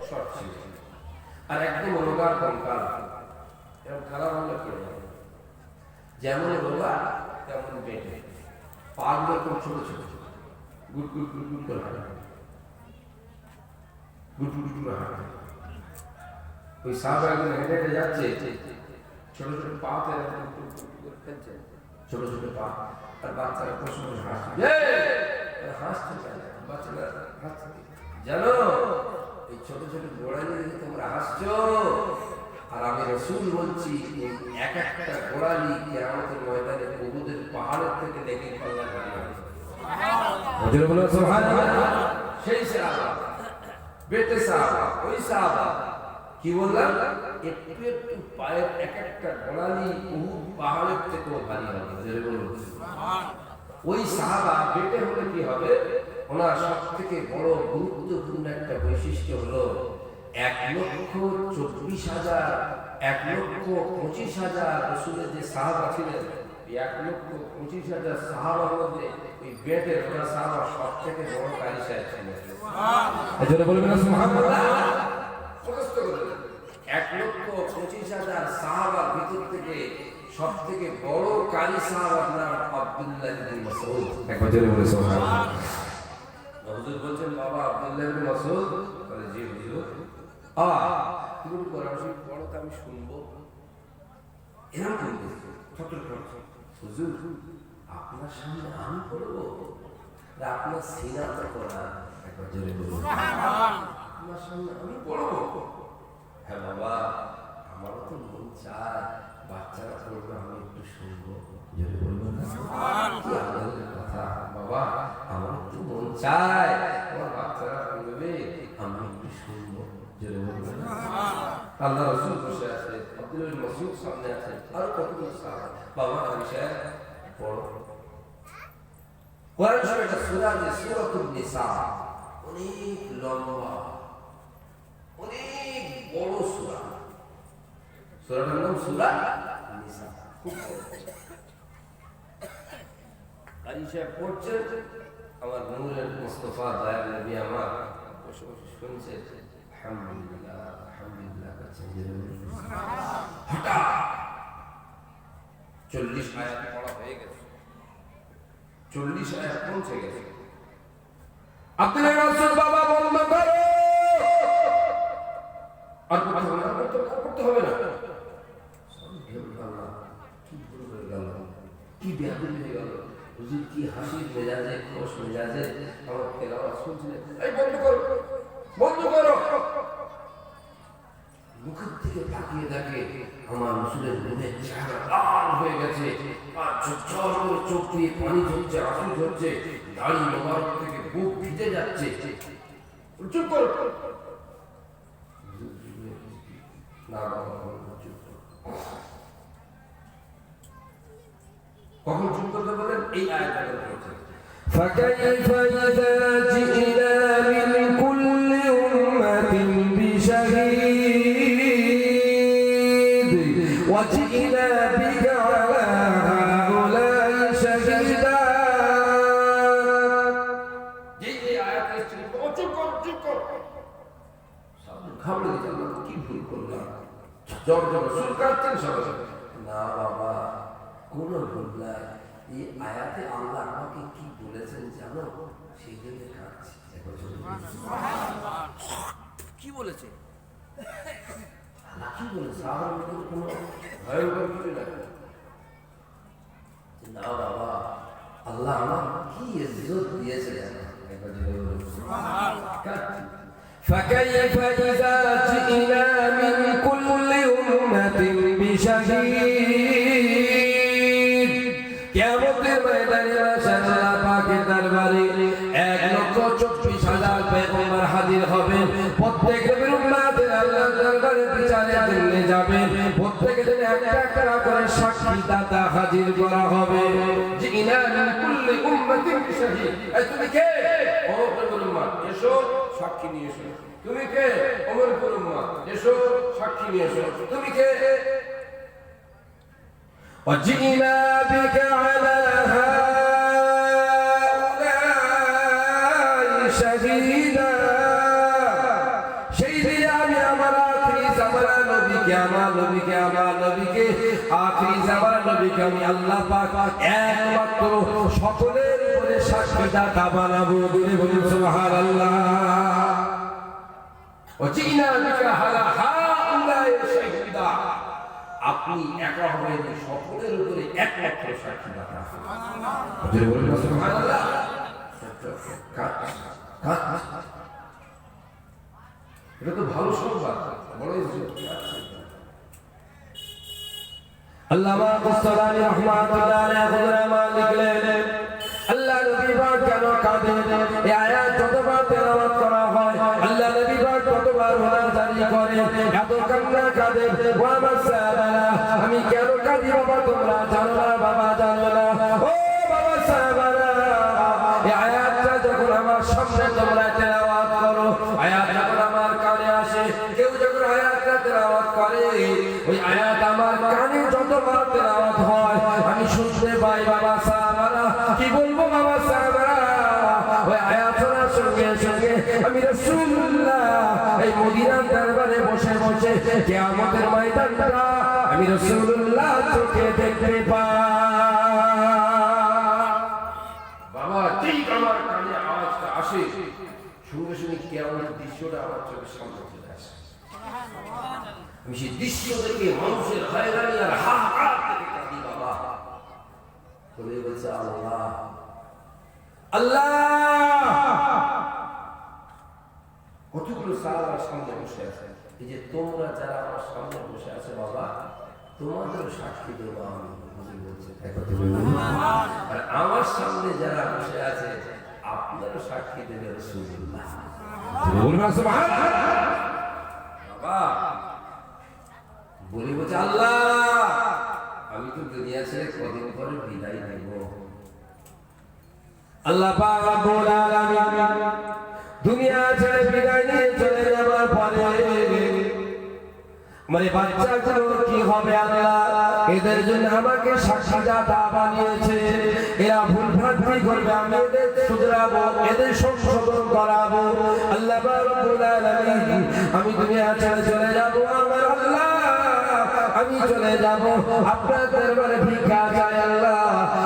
Short ছিল, আর একদম রোগা কঙ্কাল, এরকম খারাপ হলে পড়ে যাবে। যেমন রোগা তেমন বেটে, পাগুলো এরকম ছোট ছোট, গুট গুট গুট গুট করে হাঁটে, গুট গুট করে হাঁটে। ওই সাহাবা একজন হেঁটে হেঁটে যাচ্ছে, ছোট ছোট পাতে ফেলছে, ছোট ছোট পা, আর বাচ্চারা প্রশ্ন হাসছে, হাসছে বাচ্চারা হাসছে। জানো এই ছোট ছোট গোড়া নিয়ে তোমরা হাসছো, আর আমি রাসূল বলছি এক একটা গোড়ালি কিয়ামতের ময়দানে উহুদের পাহাড়ের থেকে দেখে পাল্লা ভারী হবে। হুজুর বলো সুবহানাল্লাহ। সেই সাহাবা, বেটে সাহাবা, ওই সাহাবা কি বললাম, একটু একটু পায়ের এক একটা গোড়ালি উহুদ পাহাড়ের থেকেও ভারী হবে। হুজুর বলো সুবহানাল্লাহ। ওই সাহাবা বেটে হলে কি হবে, ওনার সব থেকে বড় গুরুত্বপূর্ণ একটা বৈশিষ্ট্য হলো 1,24,000 1,25,000 রাসূলের যে সাহাবা ছিলেন, 1,25,000 সাহাবার মধ্যে ওই বেটের ওরা সাহাবা সব থেকে বড় কারি সাহেব ছিলেন। এজন্য বলবেন না সুবহানাল্লাহ। মুখস্থ করে 1,25,000 সাহাবার ভিতর থেকে সব থেকে বড় কারি সাহাবার নাম আব্দুল্লাহ ইবনে মাসউদ। একবার জোরে বলে সুবহানাল্লাহ। হুজুর বলছেন বাবা আব্দুল্লাহ ইবনে মাসউদ, বলে জি হুজুর। তুমি কোরআন পড়ো তো আমি শুনবো, এরকম বলছে ছোট ছোট। হুজুর আপনার সামনে আমি পড়বো, আপনার সিনাতে কোরআন, একবার জোরে বলুন আপনার সামনে আমি পড়বো। হ্যাঁ বাবা আমারও তো মন চায় বাচ্চারা পড়বে, আমি একটু শুনবো। জোরে বলবো না কি আনন্দের কথা বাবা, আমার একটু মন চায় আমার বাচ্চারা পড়বে, আমি একটু শুনবো। জোরে বলবো না। আল্লাহ রাসূল বসে আছে, আব্দুল্লাহ ইবনে মাসউদ সামনে আছে, আর কতগুলো সাহাবা। বাবা আয়েশা পড়ো কোরআন শরীফের সূরা যে সূরাতুন নিসা, অনেক লম্বা, অনেক বড় সূরা। সূরাটার নাম সূরা নিসা। আয়েশা পড়ছেন, আমার নূরের মুস্তাফা দয়াল নবী আমার বসে বসে শুনছে, আলহামদুলিল্লাহ আলহামদুলিল্লাহ কাছে। হঠাৎ 40 আয়াত পড়া হয়ে গেছে, 40 আয়াত পৌঁছে গেছে। আব্দুল্লাহ রাসূল বাবা বন্ধ করো, আর করতে হবে না। কি ভুল হয়ে গেল, কি বেয়াদবি হয়ে গেল, হুজুর কি হাসির মেজাজে খোশ মেজাজে আমার তেলাওয়াত শুনছিলেন, এই বন্ধ করো বন্ধ করো। মুখের থেকে তাকিয়ে দেখে আমার রাসূলের মুখের চেহারা লাল হয়ে গেছে, আর ঝরঝর করে চোখ দিয়ে পানি ঝরছে, আঁসু ঝরছে, দাড়ি মোবারক থেকে বুক ভিজে যাচ্ছে। চুপ করো না বাবা, চুপ করো। কখন চুপ করতে বলেন, এই আয়াতটা পড়ছে, فكيف إذا جئنا من كل أمة بشهيد وجئنا بك على هؤلاء شهيدا। এই আয়াতে চুপ কর সব ঘাবড়ে গেল, কি ভুল করলাম, জ্বর জ্বর সুর কাটছেন সবাই। না বাবা কোন ভুল নাই, এই আয়াতে আল্লাহ আমাকে কি বলেছেন জানো, সেই জন্য কাটছি। কি বলেছে আল্লাহ, কি বলেছে, আমার মধ্যে কোনো ভয়ঙ্কর কিছু নাই। না বাবা আল্লাহ আমার কি ইজ্জত দিয়েছে জানো, فكيف إذا جئنا من كل أمة بشهيد। কিয়ামতের ময়দানে মাশাআল্লাহ পাকের দরবারে 1,24,000 পয়গম্বর হাজির হবেন। প্রত্যেক নবীর উম্মতের আল্লাহর দরবারে বিচারের জন্য যাবেন। প্রত্যেকের জন্য একটা একটা করে সাক্ষী দাতা হাজির করা হবে। জিনা মিন কুল্লি উম্মাতিন বিশাহীদ। এই তুমি কে? ওমর উম্মত, এসো সাক্ষী নিয়ে এসো। তুমি কে? ওমর উম্মত, এসো সাক্ষী নিয়ে এসো। তুমি কে? وجئنا بك على هؤلاء شهيدا। সেই দিনে আমি আমার আখিরি জামানা নবীকে আখিরি জামানা নবীকে আমি আল্লাহ পাক একমাত্র সকলের উপরে সাক্ষী দাতা বানাবো। বলুন সুবহানাল্লাহ। ওয়াজিনা বিকা হালা হাউলাই শাহিদা, আপনি একা হবেন সকলের উপরে একমাত্র সাক্ষী দাতা। বলুন সুবহানাল্লাহ। এটা তো ভালো সংবাদ, বড় আল্লামা কুসতালানি রাহমাতুল্লাহ আলাইহি খুদরামা লিখলেন, আল্লাহ নবী পাক কেন কাঁদেন? এই আয়াত যতবার তেলাওয়াত করা হয় আল্লাহ নবী পাক ততবার ওনার জারি করে এত কান্না কাঁদেন। ওয়া মাসাবালা, আমি কেন কাঁদি বাবা তোমরা জানো না, বাবা জানো না। ও বাবা সাহাবারা, এই আয়াতটা যখন আমার সামনে তোমরা তেলাওয়াত করো, আয়াত যখন আমার কানে আসে, কেউ যখন আয়াতটা তেলাওয়াত করে, ওই আয়াত আমার কানে যতবার তেলাওয়াত হয় আমি শুনতে পাই বাবা সাহাবারা। কি বলবো বাবা সাহাবারা, ওই আয়াত শোনার সঙ্গে সঙ্গে আমি রাসূলুল্লাহ এই মদিনার দরবারে বসে বসে কিয়ামতের ময়দানটা আমি রাসূলুল্লাহ চোখে দেখতে পাই। বাবা ঠিক আমার কানে আওয়াজটা আসে, সঙ্গে সঙ্গে কিয়ামতের দৃশ্যটা আমার চোখের সামনে চলে আসে। আমি সেই দৃশ্য দেখে মানুষের হয়রানি আর হাহাকার দেখে কাঁদি বাবা। বলে বলছে আল্লাহ আল্লাহ, কতগুলো সাহাবার সামনে বসে আছে, এই যে তোমরা যারা আমার সামনে বসে আছে বাবা, তোমাদেরও সাক্ষী দেবো আমি। বলছে আর আমার সামনে যারা বসে আছে আপনারও সাক্ষী দেবে রাসূলুল্লাহ। বাবা বলি বলছে আল্লাহ, আমি তো দুনিয়া ছেড়ে কদিন পরে বিদায় নেব। আল্লাহ পাক রব্বুল আলামিন দুনিয়া ছেড়ে বিদায় নিয়ে চলে যাবার পরে মানে বাচ্চাগুলো কি হবে আল্লাহ, এদের জন্য আমাকে সাক্ষী দাতা বানিয়েছে। এরা ভুল ভ্রান্তি করবে, আমি এদের শুধরাবো, এদের সংশোধন করাবো। আল্লাহ পাক রব্বুল আলামিন আমি দুনিয়া ছেড়ে চলে যাবো, আমার আল্লাহ আমি চলে যাব আপনার দরবারে ভিক্ষা চাই আল্লাহ।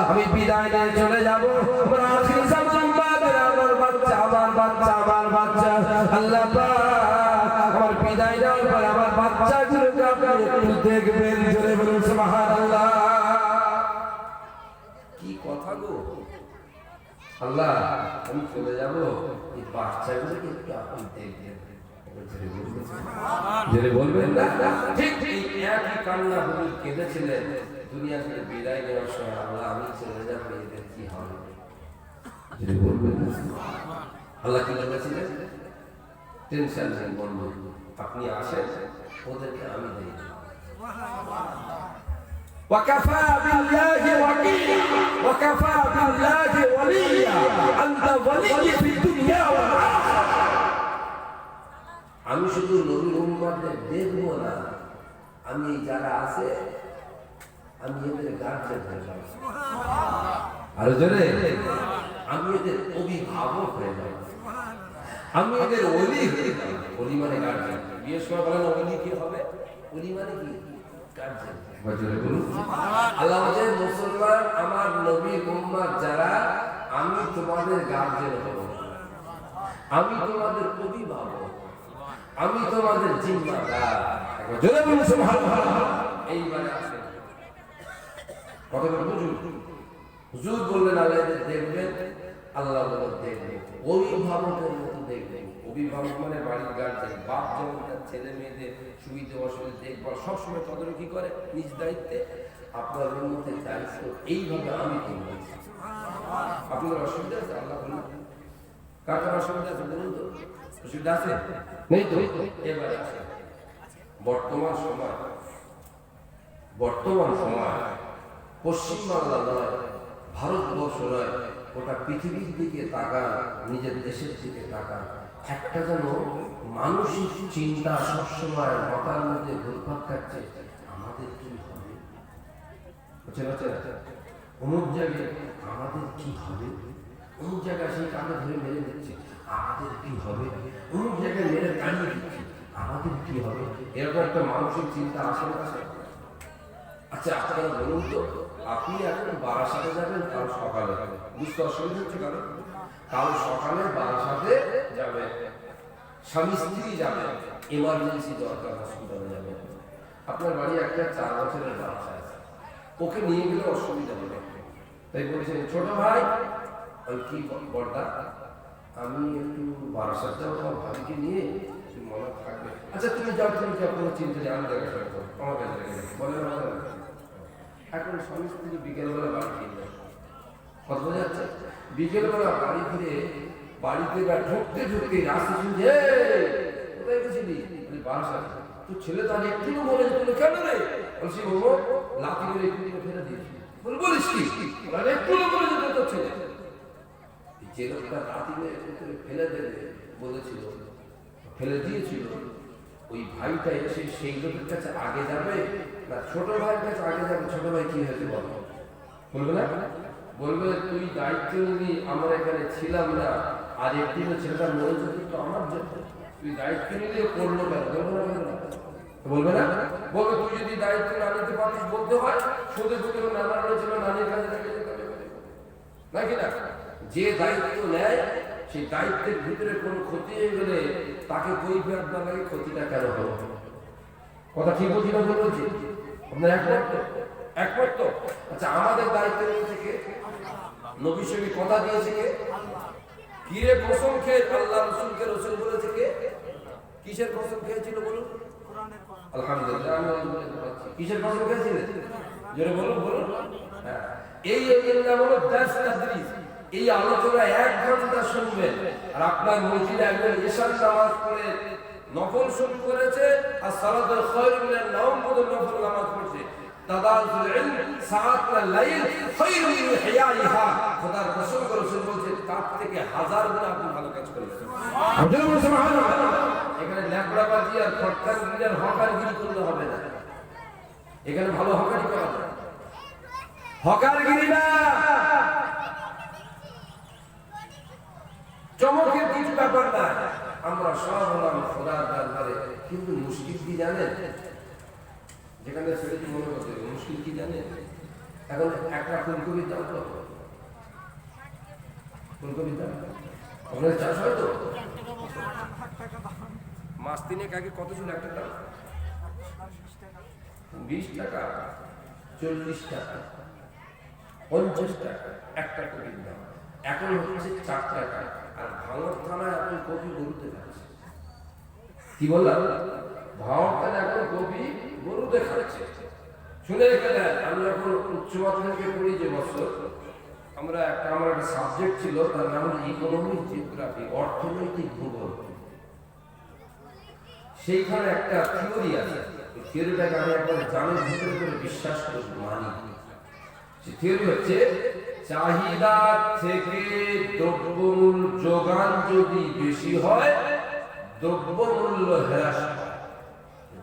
আমি বিদায় নিয়ে চলে যাব, আমার আখিরি জামান বাদে আমার বাচ্চা আল্লাহ পাক আমার বিদায় নেওয়ার পর আমার বাচ্চাগুলোকে আপনি একটু দেখবেন। জোরে বলুন সুবহানাল্লাহ। কি কথা গো আল্লাহ, আমি চলে যাব, এই বাচ্চাগুলোকে একটু আপনি দেখবেন। বলবেন না ঠিক একই কান্না হুজুর কেঁদেছিলেন দুনিয়া থেকে বিদায় নেওয়ার সময়, আল্লাহ আমি চলে যাব, এদের কি হবে? বলবেন আল্লাহ কি বলেছিলেন, টেনশন নেই বন্ধু, আপনি আসেন, ওদেরকে আমি দেই। وكفى بالله وكيلا وكفى بالله وليا أنت ولي في الدنيا والآخرة। আমি শুধু নবীর উম্মতদের দেখবো না, আমি যারা আছে আমি এদের গার্জিয়ান হয়ে যাব, আর জোরে আমি এদের অভিভাবক হয়ে যাব, আমি এদের ওলি হয়ে যাব। ওলি মানে গার্জিয়ান। বিয়ের সময় বলেন ওলি কি হবে? ওলি মানে কি? গার্জিয়ান। আল্লাহ বলেন মুসলমান আমার নবীর উম্মত যারা, আমি তোমাদের গার্জিয়ান হব, আমি তোমাদের অভিভাবক, আমি তোমাদের জিম্মাদার। জোরে বলুন সুবহানাল্লাহ। এইবারে আছে কতগুলো হুজুর বললেন আল্লাহ এদের দেখবেন, আল্লাহ বলেন দেখবেন, অভিভাবকের মতো দেখবেন। অভিভাবক মানে বাড়ির গার্জিয়ান, বাপ যেমন তার ছেলে মেয়েদের সুবিধা অসুবিধা দেখভাল সবসময় তদারকি করে নিজ দায়িত্বে, আপনার উম্মতের দায়িত্ব এইভাবে আমি করব। আপনার অসুবিধা আছে? আল্লাহ বলুন কার কার অসুবিধা আছে বলুন তো? অসুবিধা আছে? নেই তো? এবারে আছে বর্তমান সময় পশ্চিমবাংলা নয়, ভারতবর্ষ নয়, গোটা পৃথিবীর দিকে তাকান, নিজের দেশের দিকে তাকান, একটা যেন মানসিক চিন্তা সবসময় মাথার মধ্যে ঘুরপাক খাচ্ছে, আমাদের কি হবে? অমুক জায়গায় আমাদের কি হবে, অমুক জায়গায় সেই কানে ধরে মেরে দিচ্ছে, আমাদের কি হবে, অমুক জায়গায় মেরে কানিয়ে দিচ্ছে, কি হবে, এরকম একটা মানসিক চিন্তা আসে না আসে? আচ্ছা আপনারা বলুন তো, আপনি এখন বারাসাতে যাবেন কাল সকালে, বুঝতে অসুবিধা হচ্ছে? কাল সকালে বারাসাতে যাবেন, স্বামী স্ত্রী যাবেন, এমার্জেন্সি দরকার, হসপিটালে যাবেন। আপনার বাড়ি একটা 4 বছরের বাচ্চা আছে, ওকে নিয়ে গেলে অসুবিধা হবে, তাই বলছেন ছোট ভাই কি বড়দা আমি একটু বারাসাত যাবো, আমার ভাবিকে নিয়ে মনে থাকবে। আচ্ছা তুমি যাও, তুমি যাও, কোনো চিন্তা নেই, আমি দেখাশোনা করবো, আমার কাছে রেখে বলে এখন স্বামী স্ত্রী বিকেলবেলা বাড়ি ফিরবে, কথা বোঝা যাচ্ছে? বিকেলবেলা বাড়ি ফিরে বাড়িতে ঢুকতে ঢুকতে রাস্তা শুনছে কোথায় গেছিলি? বারাসাত। তো ছেলে তার একটু বলে তুমি কেন রে? বলছি বাবু লাঠি করে একটু ফেলে দিয়েছি। বলিস কি? একটু বলে যেতে তোর ছেলে, যে লোকটা লাঠি করে ফেলে দেবে বলেছিল, ফেলে দিয়েছিল, ওই ভাইটা এসে সেই লোকের কাছে আগে যাবে না ছোট ভাইয়ের কাছে আগে যাবে? ছোট ভাই কি হয়েছে বলবো? বলবে না? বলবে তুই দায়িত্ব নিলি, আমরা এখানে ছিলাম না, আর একদিনও ছেলেটা মরে যেত তো আমার জন্য, তুই দায়িত্ব নিলে করলো কেন? বলবে না? বলবে তুই যদি দায়িত্ব না নিতে পারিস, বলতে হয় শুধু শুধু নানা রয়েছিল, নানির কাছে রেখে যেতে হবে নাকি না? যে দায়িত্ব নেয় সেই দায়িত্বের ভিতরে কোনো ক্ষতি হয়ে গেলে তাকে কৈফিয়ত না লাগে, ক্ষতিটা কেন হলো? কথা ঠিক বলছি না ভুল বলছি? আপনার একমত তো? আচ্ছা আমাদের দায়িত্ব নিয়েছে কে? নবী শরী কথা দিয়েছে কে? কিরে কসম খেয়ে আল্লাহ রাসূলকে রাসূল বলেছে কে? কিসের কসম খেয়েছিল বলুন? আলহামদুলিল্লাহ আমি বলতে পারছি। কিসের কসম খেয়েছিলেন? জোরে বলুন বলুন। হ্যাঁ, এই নাম হলো দারস তাদরিস। এই আলোচনা 1 ঘন্টা শুনবেন, আর আপনার মসজিদে একজন ইশার নামাজ পড়ে নফল শুরু করেছে, আর সালাতুল খায়রু মিনান নাওম পড়ে নফল নামাজ পড়ছে। তাদারুসুল ইলম সাআতুল লাইল খায়রু মিন হিয়াইহা। খোদার কসম করে রাসূল বলছে তার থেকে 1000 গুণ আপনি ভালো কাজ করবেন। সুবহানাল্লাহ। এখানে ল্যাপড়াবাজি আর ফটকারগিরি আর হকারগিরি করলে হবে না, এখানে ভালো হকারি করা যায়, হকারগিরি না, চমকের কিছু ব্যাপার না। আমরা সব হলাম খোদার দরবারে, কিন্তু মুশকিল কি জানেন? যেখানে ছেড়ে মনে করতে মুশকিল কি জানেন? এখন একটা ফুলকপির দাম কত? ফুলকপির দাম আপনার চাষ হয় তো? মাস 3 আগে কত ছিল একটা দাম? 20 টাকা, 40 টাকা, 50 টাকা একটা কপির দাম। এখন হচ্ছে 4 টাকা। আর ভাঙর থানায় এখন কপি গরুতে খাচ্ছে। কি বললাম? ভাঙর থানায় এখন কপি গরুতে খাচ্ছে। শুনে রেখে দেন, আমি যখন উচ্চ মাধ্যমিকে পড়ি যে বছর, আমার একটা সাবজেক্ট ছিল, তার নাম হল ইকোনমিক জিওগ্রাফি, অর্থনৈতিক ভূগোল। সেইখানে একটা থিওরি আছে, ওই থিওরিটাকে আমি একবার জানের ভিতরে করে বিশ্বাস করি, মানি। সেই থিওরি হচ্ছে চাহিদা থেকে দ্রব্যমূল্য যোগান যদি বেশি হয়, দ্রব্যমূল্য হ্রাস পায়।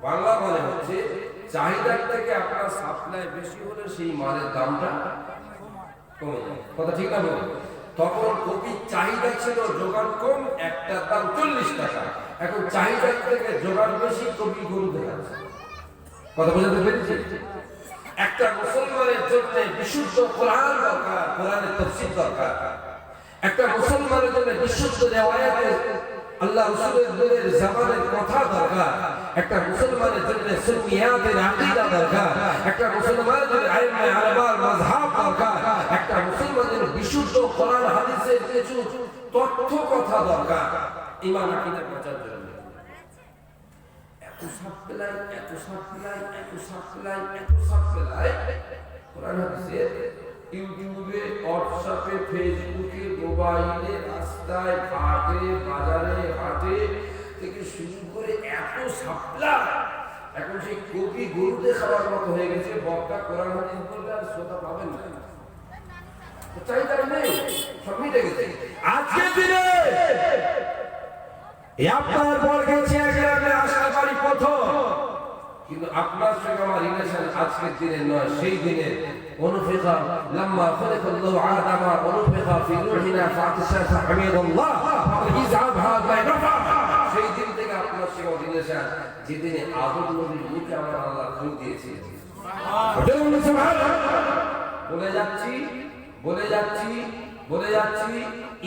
বাংলা মানে হচ্ছে চাহিদার থেকে আপনার সাপ্লাই বেশি হলে সেই মালের দামটা কমে যায়। কথা ঠিক না বলুন? তখন কপির চাহিদা ছিল, যোগান কম, একটার দাম 40 টাকা। এখন চাহিদার থেকে যোগান বেশি, কপি গরু দেখাচ্ছে। কথা বোঝাতে পেরেছি? একটা মুসলমানের জন্য বিশুদ্ধ কোরআন দরকার, কোরআনের তাফসীর দরকার। একটা মুসলমানের জন্য বিশুদ্ধ রিওয়ায়াতে আল্লাহ রাসূলের জামানের কথা দরকার। একটা মুসলমানের জন্য সুন্নিয়াতের আকীদা দরকার। একটা মুসলমানের জন্য আইমে আরবার মাযহাব দরকার। একটা মুসলমানের বিশুদ্ধ কোরআন হাদিসের কিছু তথ্য কথা দরকার ঈমান আকীদার প্রচার জন্য। এত সাপ্লাই কোরআন হাদিসের ইউটিউবে, হোয়াটসঅ্যাপে, ফেসবুকে, মোবাইলে, রাস্তায়, ঘাটে, বাজারে, হাটে থেকে শুরু করে এত সাপ্লাই, এখন সেই কপি গরুতে খাওয়ার মতো হয়ে গেছে। বক্তা কোরআন হাদিস বললে আর শ্রোতা পাবেন না, চাহিদা নেই, সব মিটে গেছে। আজকে দিনে আপনার পর গেছে এক গ্রামে আসার বাড়ি প্রথম, কিন্তু আপনার সঙ্গে আমার রিলেশন আজকের দিনে নয়, সেই দিনে অনুফিকা লাম্মা খালাকাল্লাহু আদামা অনুফিকা ফি রূহিনা ফাতাশাফা হামিদুল্লাহ ইযআব হাযা নাফা। সেই দিন থেকে আপনার সঙ্গে কোঅর্ডিনেশন যেদিনে আদম নবীর মুখে আমার আল্লাহ ফুল দিয়েছে। বলে যাচ্ছি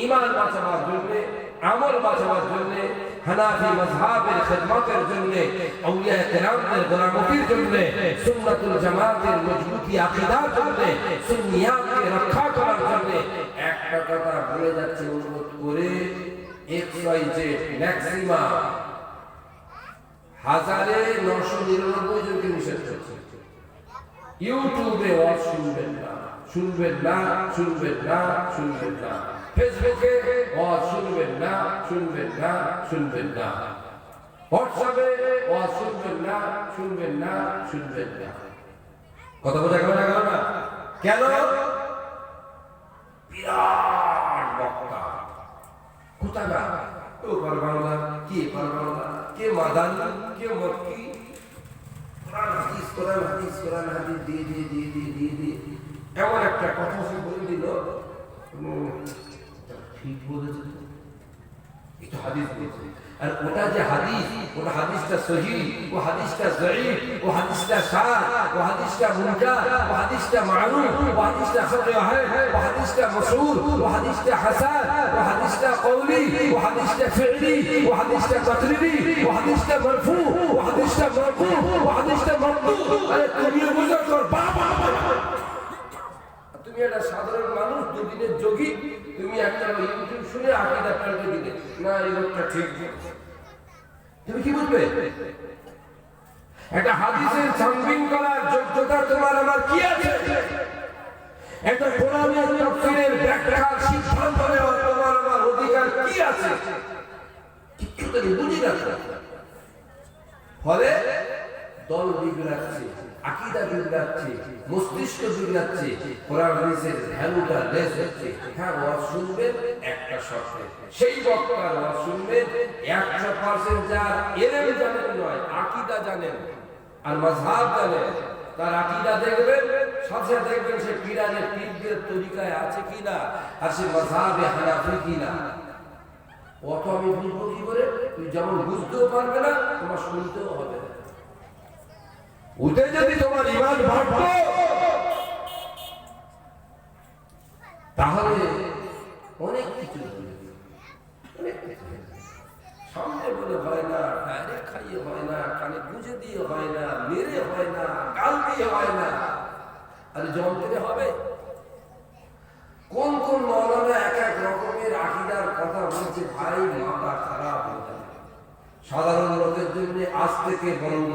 ঈমান বাঁচাবার জন্য, আমল বাঁচাবার জন্য, হানাফি মাযহাবের খিদমতের জন্য, আউলিয়া কেরামদের গোলামতির জন্য, সুন্নাতুল জামাতের মজবুতি আকীদার জন্য, সুন্নিয়াতকে রক্ষা করার জন্য একটা কথা বলে যাচ্ছে অনুরোধ করে, XYZ ম্যাক্সিমাম 1999 জনকে নিষেধ করছে। ইউটিউবে ওয়াজ শুনবেন না, শুনবেন না, শুনবেন না, শুনবেন না। ফেসবুকে ওয়াজ শুনবেন না, শুনবেন না, শুনবেন না। হোয়াটসঅ্যাপে ওয়াজ শুনবেন না, শুনবেন না, শুনবেন না। কথা বোঝা গেল না? কেন? বিরাট বক্তা কোথাকার, ও পারবাংলা, কে পারবাংলা, কে মাদান, কে মক্কি, কোরআন হাদিস দিয়ে এমন একটা কথা সে বলে দিল, ঠিক বলেছে, এটা হাদিস বলছে। আর ওটা যে হাদিস, ওটা হাদিসটা সহিহ, ও হাদিসটা যঈফ, ও হাদিসটা শায, ও হাদিসটা মুনকার, ও হাদিসটা মারুফ, ও হাদিসটা সহিহ, ও হাদিসটা মাশহুর, ও হাদিসটা হাসান, ও হাদিসটা কওলি, ও হাদিসটা ফি'লি, ও হাদিসটা তাকরিরি, ও হাদিসটা মারফু, ও হাদিসটা মারফু, ও হাদিসটা মারফু। আরে তুমি বুঝো তোর বাবা, তুমি একটা সাধারণ মানুষ, দুদিনের যোগী, তুমি একটা ইউটিউব শুনে আকীদা পাল্টে দিলে, না এই লোকটা ঠিক, তুমি কি বুঝবে? একটা হাদিসের ছানবিন করার যোগ্যতা তোমার আমার কি আছে? একটা কোরআনের তাফসীরের ব্যাখ্যার সিদ্ধান্ত নেওয়ার তোমার আমার অধিকার কি আছে? কিছু তো বুঝি না। ফলে দল বিগড়াচ্ছে, আকীদা বিগড়াচ্ছে, মস্তিষ্ক বিগড়াচ্ছে, কোরআন হাদিসের ভ্যালুটা লেস হচ্ছে। হ্যাঁ, ওয়াজ শুনবেন একটা শর্তে, সেই বক্তার ওয়াজ শুনবেন 100% যার ইলম জানেন নয়, আকীদা জানেন আর মাযহাব জানেন, তার আকীদা দেখবেন, সাথে দেখবেন সে পীরানের পীরদের তরিকায় আছে কিনা, আর সে মাযহাবে হানাফি কিনা। অত আমি বুঝবো কি করে? তুই যেমন বুঝতেও পারবে না, তোমার শুনতেও হবে না। উঠে যদি তোমার ঈমান বাড়তো, তাহলে অনেক কিছু সামনে বলে হয় না, ডাইরেক্ট খাইয়ে হয় না, কানে গুঁজে দিয়ে হয় না, মেরে হয় না, গাল দিয়ে হয় না, আর যন্ত্রে হবে। কোন কোন মৌলানা এক এক রকমের আকীদার কথা বলছে, ভাই মাথা খারাপ হয়ে যাবে। সাধারণ লোকের জন্য আজ থেকে বন্ধ,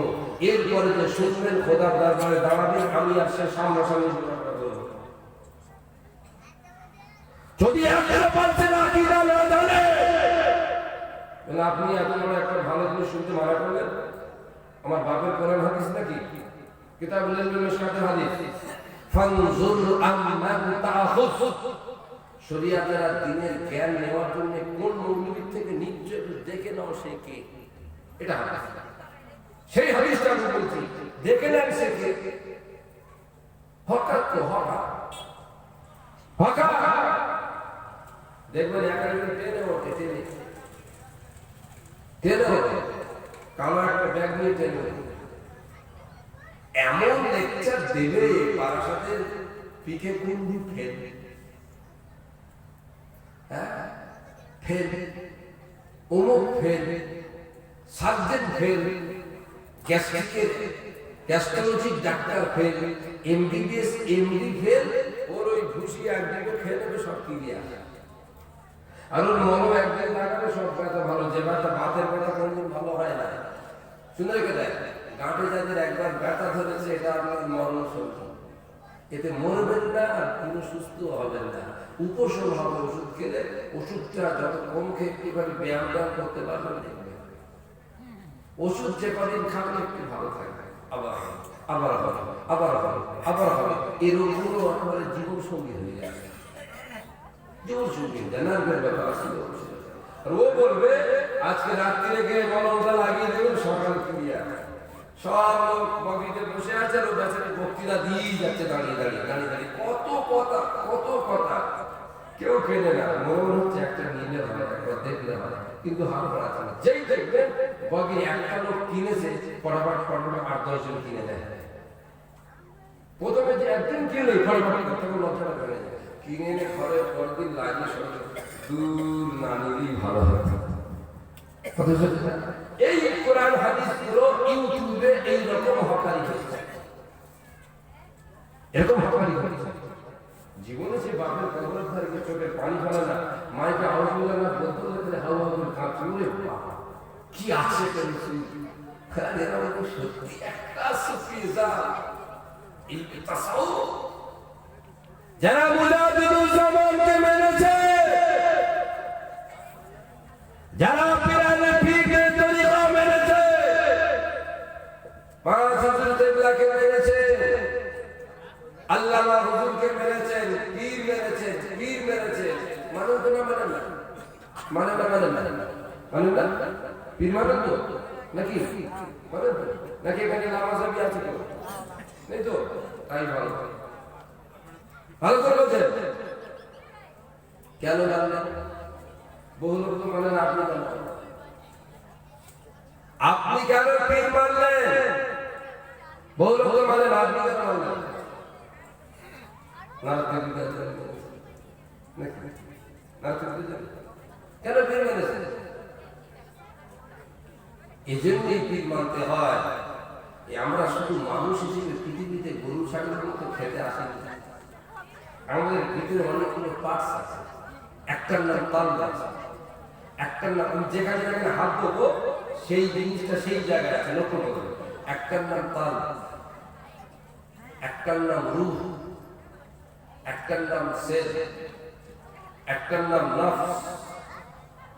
এরপরে যে শুনবেন খোদার দরবারে দাঁড়াবেন, আমি আর সে সামনাসামনি যদি আকীদা না জানে, আপনি এত বড় একটা ভালো জিনিস শুনতে মানা করলেন। আমার বাপের কোরআন হাদিস নাকি কিতাবুল ইলম মিশকাতুল হাদিস, ফানজুর আম্মান তাআখুয, শরীয়তের আর দ্বীনের জ্ঞান নেওয়ার জন্য কোন মৌলবী থেকে নিশ্চয় দেখে নাও সে কে। এটা হাদিস, সেই হাদিসটা আমি বলছি, দেখে নেন সে কে। হঠাৎ দেখবেন একজন টেনে ওঠে, কালো একটা ব্যাগ নিয়ে টেনে ওঠে, এমন লেকচার দেবে বারাসাতের পিকে কুন্ডি ফেল, অমুক ফেল, সার্জেন ফেল, গ্যাস্ট্রোলজির doctor fail, MBBS MD fail, ওর ওই ঘুষি একদিকে খেয়ে নেবে সব ক্লিয়ার। আর ওর মনো একদিন লাগাবে সব ব্যথা ভালো, যে ব্যথা বাতের ব্যথা কোনদিন ভালো হয় না। সুন্দর কে দেয় গাঁটে যাদের একবার ব্যথা ধরেছে, এটা আপনার মরণ সত্য, এতে মরবেন না আর কোনো সুস্থ হবেন না, উপশম হবে ওষুধ খেলে। ওষুধটা যত কম খেয়ে একটুখানি ব্যায়াম করতে পারবেন, দেখবেন ওষুধ যে কদিন খাবেন একটু ভালো থাকবে, আবার হবে এই রোগগুলো একেবারে জীবন সঙ্গী হয়ে যাবে। জীবন সঙ্গী জানার ব্যাপার ছিল। আর ও বলবে আজকে রাত্রিরে গিয়ে মলমটা লাগিয়ে দেবেন, সকাল ক্রিয়া। সব লোক বগিতে বসে আছে, আর ও বেচারি বক্তৃতা দিয়েই যাচ্ছে দাঁড়িয়ে কত কথা, কেউ কেনে না। মনে হচ্ছে একটা নিলে হয়, একবার দেখলে হয়, কিন্তু হাত বাড়াচ্ছে না। যেই দেখবেন বগি একটা লোক কিনেছে, ফটাফট 8-10 জন কিনে নেয়। প্রথমে যে একদিন কিনে ফটাফট তখন লজ্জাটা বেড়ে যায়, কিনে এনে ঘরে পরের দিন লাগিয়ে সঙ্গে দূর না নিলেই ভালো হতো। এই কোরআন হাদিস গুলো ইউটিউবে এইরকম হকারি হচ্ছে, এরকম হকারি হচ্ছে। জীবনে সে বাপের কবরের ধারে চোখে পানি ফেলে না, মাইকে আওয়াজ বলে না, বলতে বলতে হাওয়া করে কাঁপছে, ওরে বাবা কি আছে সত্যি একটা সুফিজা এই তাসাউফ যারা মুজাদ্দিদুল জামানকে মেনেছে, যারা পিরানে ফিকের তরিকা মেনেছে, পাঁচ হুজুর কিবলাকে মেনেছে, আল্লামা হুজুরকে মেনেছেন, পীর মেনেছেন, পীর মেনেছে, মানুষ তো না মানে না, মানে না মানে না মানে না, পীর মানেন তো নাকি মানেন তো নাকি? এখানে নামাজ আমি আছে তো নেই তো, তাই ভালো ভালো করে বলছেন কেন জানলেন? বহু লোক তো মানে না, আপনি জানলেন, আপনি কেন পীর মানলেন? বহু লোক তো মানে না, আপনি কেন মানলেন? কেন পীর মানেছেন? এই জন্যই পীর মানতে হয়। আমরা শুধু মানুষ হিসেবে পৃথিবীতে গরু ছাগলের মতো খেতে আসি, আমাদের ভিতরে অনেকগুলো পার্টস আছে। একটার নাম তাল গাছ, একটার নাম যেখানে যেখানে হাত দেবো সেই জিনিসটা সেই জায়গায় আছে, লক্ষ্য করবে। একটার নাম তাল, একটার নাম রূহ, একটার নাম সের, একটার নাম নফস,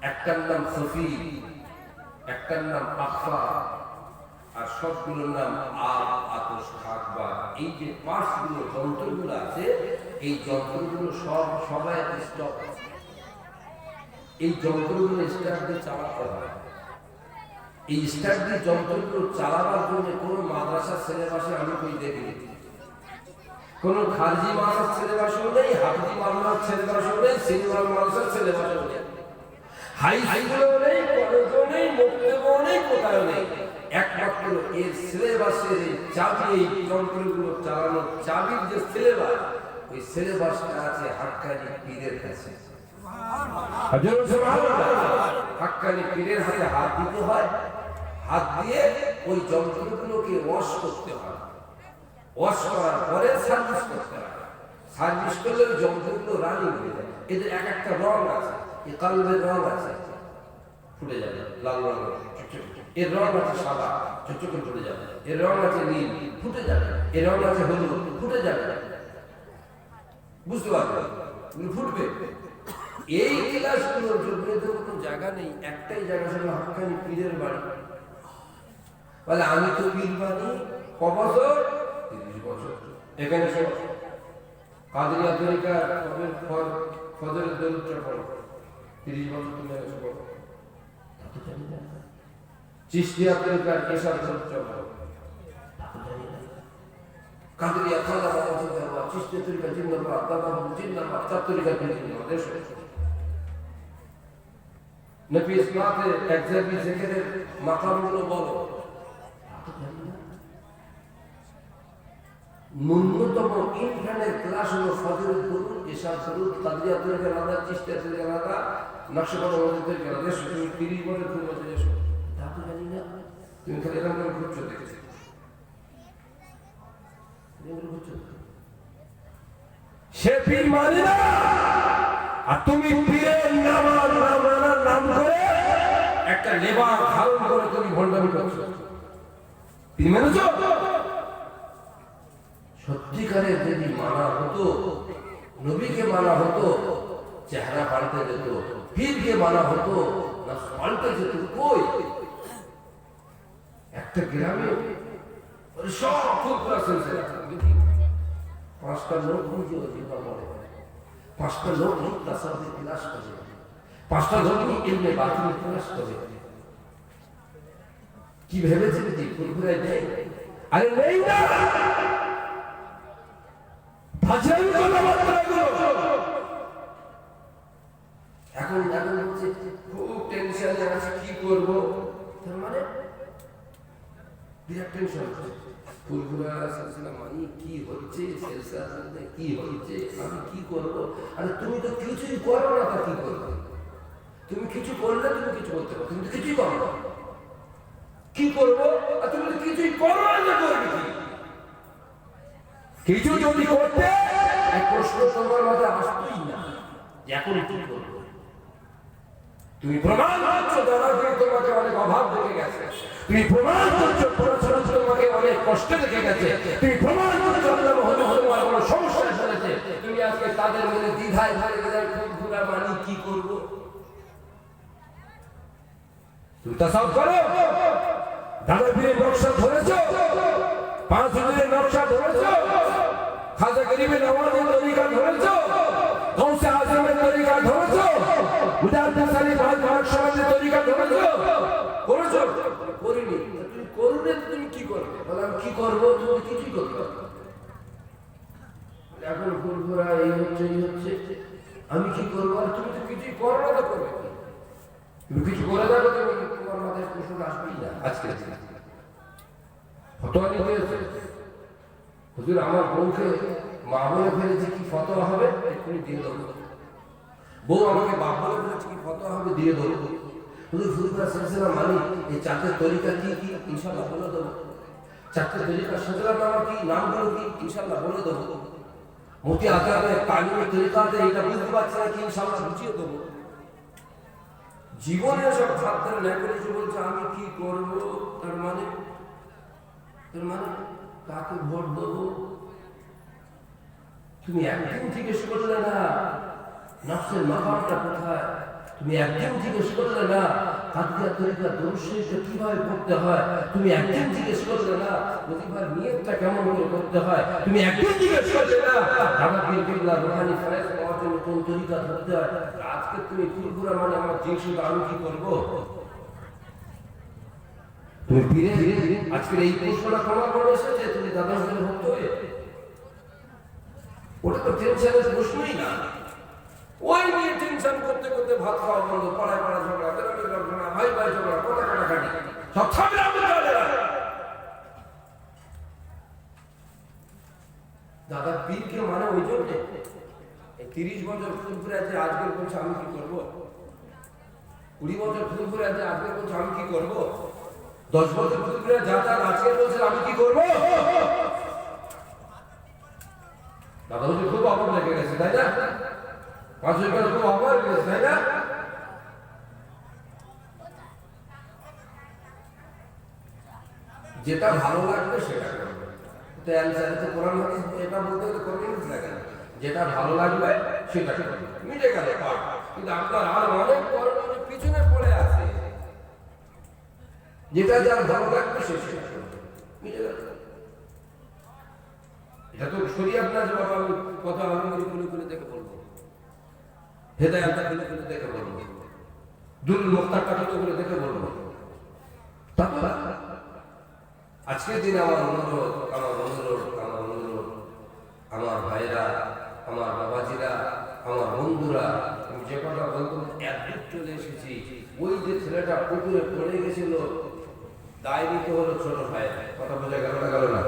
একটার নাম সফি, একটার নাম আখফা, আর সবগুলোর নাম আতশ খাকবা। এই যে পাঁচগুলো যন্ত্রগুলো আছে, এই যন্ত্রগুলো সবাই স্টপ, এই যন্ত্রগুলো স্টার্ট দিয়ে চালাতে হয়। এই স্টার্ট দিয়ে যন্ত্রগুলো চালাবার জন্য কোনো মাদ্রাসার সিলেবাসে আমি কই দেখিনি, কোনো খারজি মাদ্রাসার সিলেবাসও নেই, হাফিজি মাদ্রাসার সিলেবাসও নেই, সিনিয়র মাদ্রাসার সিলেবাসও নেই, হাই স্কুলও নেই, কলেজও নেই, মুক্তবও নেই, কোথাও নেই। একমাত্র এর সিলেবাসের চাবি, এই যন্ত্রগুলো চালানোর চাবির যে সিলেবাস, ওই সিলেবাসটা আছে হাক্কানি পীরের কাছে। হাক্কানি পীরের হাতে হাত দিতে হয়, হাত দিয়ে ওই যন্ত্রগুলোকে ওয়াশ করতে হয়, ওয়াশ করার পরে সার্ভিস করতে হয়। সার্ভিস করলে ওই যন্ত্রগুলো রানিং হয়ে যায়। এদের এক একটা রং আছে, এই কালবের রং আছে, ফুটে যাবে লাল রঙ, এর রং আছে সাদা, চকচকে ফুটে যাবে, এর রং আছে নীল, ফুটে যাবে, এর রং আছে হলুদ, ফুটে যাবে, বুঝতে পারবে ফুটবে। এই ক্লাসগুলোর জন্য তো কোনো জায়গা নেই, একটাই জায়গা ছিল হাক্কানি পীরের বাড়ি। বলে আমি তো পীর বানি ক বছর? 30 বছর। এখানে সব কাদেরিয়া তরিকা ফজরের দরুদটা পড়ো, 30 বছর তুমি এসে পড়ো। চিশতিয়া তরিকার এশার দরুদটা পড়ো, কাদেরিয়া খাজা বাবা জিন্দাবাদ, চিশতিয়া তরিকা জিন্দাবাদ, দাদা বাবু জিন্দাবাদ, চার তরিকা জিন্দাবাদ। এসো নবী ইসলাতে একজাবি জিকিরের মাকামগুলো বলো। ন্যূনতম ইনফানের ক্লাস হলো ফজরের দরুদ, এশার দরুদ, কাদেরিয়া তরিকার আলাদা, চিশতিয়া তরিকার আলাদা, নকশবন্দি মসজিদ তরিকার আলাদা। এসো তুমি 30 বছর তুমি বলছো এসো, তা তো জানি না, তুমি খালি এরকম করে ঘুরছো, দেখেছি সে পীর মানে না, আর তুমি পীরের নাম করে একটা লেবার ধারণ করে তুমি ভণ্ডামি করছো। পীর মেনেছো? সত্যিকারের যদি মানা হতো, নবীকে মানা হতো, চেহারা পাল্টে যেত, পীরকে মানা হতো না পাল্টে যেত। কই একটা গ্রামে সব ফুলপুরা চলছে, 5টা লোক নিজেও জীবন মনে, 5টা লোক তাসাউফে ক্লাস করে, 5টা লোক ইলমে বাতিনে ক্লাস করে। কি ভেবেছে যে ফুলপুরায় নেই? আরে নেই না, ভাষাই কথাবার্তা এগুলো। এখন হচ্ছে খুব টেনশনে করব, তার মানে বিরাট টেনশন হচ্ছে। ফুলফুরা সিলসিলা মানে কি হচ্ছে, সিলসিলা কি হচ্ছে, আমি কি করব? আরে তুমি তো কিছুই করো না, তা কি করবে? তুমি কিছু করলে তুমি কিছু করতে পারো, তুমি তো কিছুই করো না। কি করবো? আর তুমি তো কিছুই করো না, করবে কি? কিছু যদি করতে, এক প্রশ্ন তোমার মাথায় আসতোই না, এখন কি করবো? তুমি প্রমাণ করছো দাদা যে তোমাকে অনেক অভাব দেখে গেছে, তুমি প্রমাণ করছো পড়াশোনা তোমাকে অনেক কষ্ট দেখে গেছে, তুমি প্রমাণ করছো তোমার কোনো সমস্যা চলেছে, তুমি আজকে তাদের মধ্যে দ্বিধায় ভরে গেলে ফুলফুরা মানি কি করবো? তুমি তা সব করো। দাদা পীরের নকশা ধরেছ, 5 দিনের নকশা ধরেছ, খাজা গরিবের নওয়াজের তরিকা ধরেছ, গৌসে আজমের তরিকা ধরেছ, মুজাদ্দিদ সালিম আল সমাজের তরিকা ধরেছ, করেছো? করিনি। তুমি করবে, তুমি কি করবে? বলে আমি কি করবো? তুমি কিছুই করতে পারবে। এখন ফুলফুরা এই হচ্ছে, আমি কি করবো? আর তুমি তো কিছুই করো না, তো করবে কি? তুমি কিছু করে যাবে, তুমি তোমার মাথায় প্রশ্ন আসবেই না। আজকে ফতোয়া নিতে এসে হুজুর আমার বউকে মা বলে ফেলেছে, কি ফতোয়া হবে? এক্ষুনি দিয়ে দেবো। বউ আমাকে বাপ বলে ফেলেছে, কি ফতোয়া হবে? দিয়ে দেবো। হুজুর ফুলফুরা সিলসিলা মানে এই 4টে তরিকা কি কি? ইনশাআল্লাহ বলে দেবো। 4টে তরিকা সাজলার নাম কি, নামগুলো কি? ইনশাআল্লাহ বলে দেবো। মুফতি আজমের তালিমের তরিকাতে এটা বুঝতে পারছে না কি? ইনশাআল্লাহ বুঝিয়ে দেবো। জীবনে সব ছাত্র ন্যাকলিশে বলছে আমি কি করব, তার মানে কাকে ভোট দেবো? তুমি একদিন জিজ্ঞেস করলে না নফসের মাকামটা কোথায়, তুমি একদিন জিজ্ঞেস করলে না কাদিয়া তরিকা দর্শনটা কিভাবে করতে হয়, তুমি একদিন জিজ্ঞেস করলে না ওজিফার নিয়তটা কেমন করে করতে হয়, তুমি একদিন জিজ্ঞেস করলে না দাদা পীর কেবলা রুহানি ফয়েজ পাওয়ার জন্য কোন তরিকা ধরতে হয়। আজকে তুমি ফুলফুরা মানে আমার জিনিসটা আমি কি করবো? তুমি ফিরে আজকের এই প্রশ্নটা তোমার মনে এসেছে, তুমি দাদা হুজুরের ভক্ত হয়ে, ওটা তো টেনশনের প্রশ্নই না। ওই নিয়ে টেনশন করতে করতে ভাত খাওয়া বন্ধ, পাড়ায় ঝগড়া, গ্রামে ঝগড়া, ভাই ঝগড়া, কথা কাটাকাটি, সব থামলে আমি চলে না। দাদা পীরকে মানে ওই জন্য 30 বছর ফুলফুরে আছে, আজকের বলছে আমি কি করবো? 20 বছর ফুলফুরে আছে, আজকের বলছে আমি কি করবো? 10 বছর ফুলফুরে যাতা, আজকের বলছে আমি কি করবো? দাদা বলছে খুব অভাব লেগে গেছে, তাই না? 5 বছর খুব অভাব লেগে গেছে, তাই না? যেটা ভালো লাগবে সেটা করবে। তো অ্যানসার তো কোরআন হাদিস এটা বলতে হলে করবেন না কেন? যেটা ভালো লাগবে সেটা করবে, মিটে গেল পাঠ। কিন্তু আপনার আর অনেক কর্মের পিছনে পড়ে আছে, যেটা যার ভালো লাগবে সে সেটা করবে, মিটে গেল। এটা তো শরীয়ত না যে বাবা আমি কথা আলমগীর খুলে দেখে বলবো, হেদায়েতটা খুলে দেখে বলবো, দুল মুখতারটা খুলে দেখে বলবো। তারপর আজকের দিনে আমার অনুরোধ, আমার ভাইরা, আমার বাবাজিরা, আমার বন্ধুরা, আমি যে কথা বলতাম একদিক চলে এসেছি। ওই যে ছেলেটা পুকুরে পড়ে গেছিল, দায় নিতে হলো ছোট ভাই। কথা বোঝা গেল না?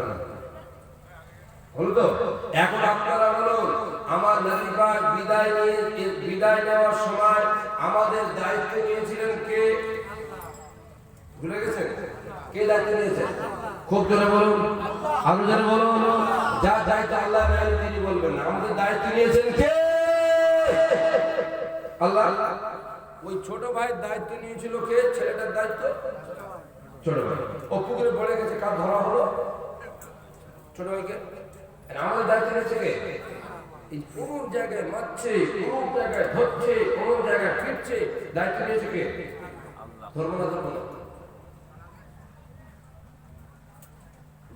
হলো তো? এখন আপনারা বলুন, আমার নবী পাক বিদায় নেওয়ার সময় আমাদের দায়িত্ব নিয়েছিলেন কে? ভুলে গেছেন? কে দায়িত্ব নিয়েছেন? খুব জোরে বলুন, আরো জোরে বলুন। যার দায়িত্ব আল্লাহ নেন তিনি বলবেন না। আমাদের দায়িত্ব নিয়েছেন কে? আল্লাহ। ওই ছোট ভাইয়ের দায়িত্ব নিয়েছিল কে? ছেলেটার দায়িত্ব ছোট ভাই। ও পুকুরে পড়ে গেছে, কার ধরা হলো? ছোট ভাইকে। আমাদের দায়িত্ব নিয়েছে কে? এই কোন জায়গায় মারছে, কোন জায়গায় ধরছে, কোন জায়গায় ফিরছে, দায়িত্ব নিয়েছে কে? ধর্ম না ধর্ম না?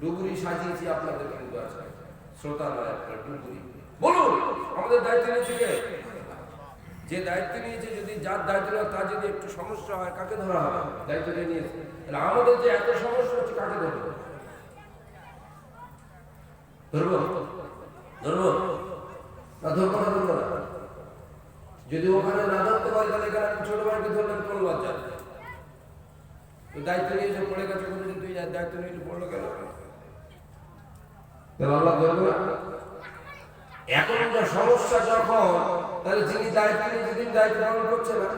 ডুবুরি সাজিয়েছি আপনাদের কিন্তু আছে শ্রোতা নয়, আপনার ডুবুরি। বলুন আমাদের দায়িত্ব নিয়েছে কে? যে দায়িত্ব নিয়েছে, যদি যার দায়িত্ব নেয় তার যদি একটু সমস্যা হয়, কাকে ধরা হবে? দায়িত্ব নিয়েছে। তাহলে আমাদের যে এত সমস্যা হচ্ছে, কাকে ধরবো? ধরবো না? ধরবো না? যদি ওখানে না ধরতে পারি, তাহলে এখানে ছোট ভাইকে ধরলেন কোন লজ্জা? দায়িত্ব নিয়ে যে পড়ে গেছে বলে তুই দায়িত্ব নিয়ে পড়লো কেন? আল্লাহ ধরবে না। এখন যা সমস্যা যখন, তাহলে যিনি দায়িত্ব নিয়ে যেদিন দায়িত্ব পালন করছে না